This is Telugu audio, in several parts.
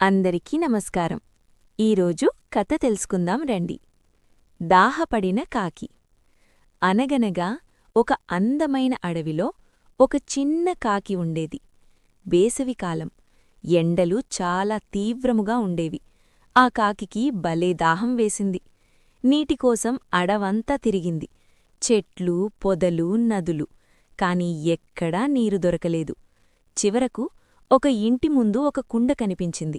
అందరికీ నమస్కారం. ఈరోజు కథ తెలుసుకుందాం రండి. దాహపడిన కాకి. అనగనగా ఒక అందమైన అడవిలో ఒక చిన్న కాకి ఉండేది. వేసవికాలం. ఎండలు చాలా తీవ్రముగా ఉండేవి. ఆ కాకికి భలే దాహం వేసింది. నీటికోసం అడవంతా తిరిగింది. చెట్లు, పొదలు, నదులు. కాని ఎక్కడా నీరు దొరకలేదు. చివరకు ఒక ఇంటి ముందు ఒక కుండ కనిపించింది.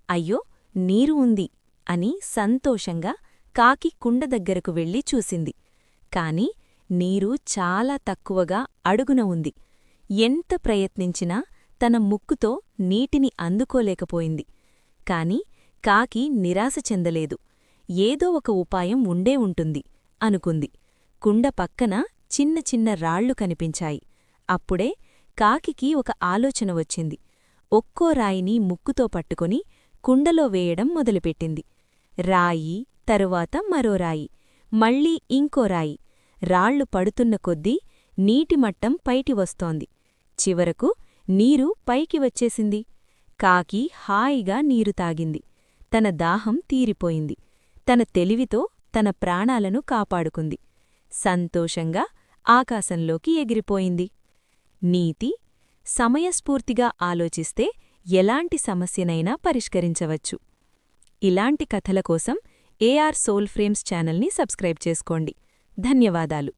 అయ్యో, నీరు ఉంది అని సంతోషంగా కాకి కుండ దగ్గరకు వెళ్ళి చూసింది. కాని నీరు చాలా తక్కువగా అడుగున ఉంది. ఎంత ప్రయత్నించినా తన ముక్కుతో నీటిని అందుకోలేకపోయింది. కాని కాకి నిరాశ చెందలేదు. ఏదో ఒక ఉపాయం ఉండే ఉంటుంది అనుకుంది. కుండ పక్కన చిన్న చిన్న రాళ్లు కనిపించాయి. అప్పుడే కాకికి ఒక ఆలోచన వచ్చింది. ఒక్కో రాయిని ముక్కుతో పట్టుకొని కుండలో వేయడం మొదలుపెట్టింది. రాయి, తరువాత మరో రాయి, మళ్ళీ ఇంకో రాయి. రాళ్లు పడుతున్న కొద్దీ నీటిమట్టం పైకి వస్తోంది. చివరకు నీరు పైకి వచ్చేసింది. కాకి హాయిగా నీరు తాగింది. తన దాహం తీరిపోయింది. తన తెలివితో తన ప్రాణాలను కాపాడుకుంది. సంతోషంగా ఆకాశంలోకి ఎగిరిపోయింది. నీతి: సమయస్ఫూర్తిగా ఆలోచిస్తే ఎలాంటి సమస్యనైనా పరిష్కరించవచ్చు. ఇలాంటి కథల కోసం ఏఆర్ సోల్ ఫ్రేమ్స్ ఛానల్ని సబ్స్క్రైబ్ చేసుకోండి. ధన్యవాదాలు.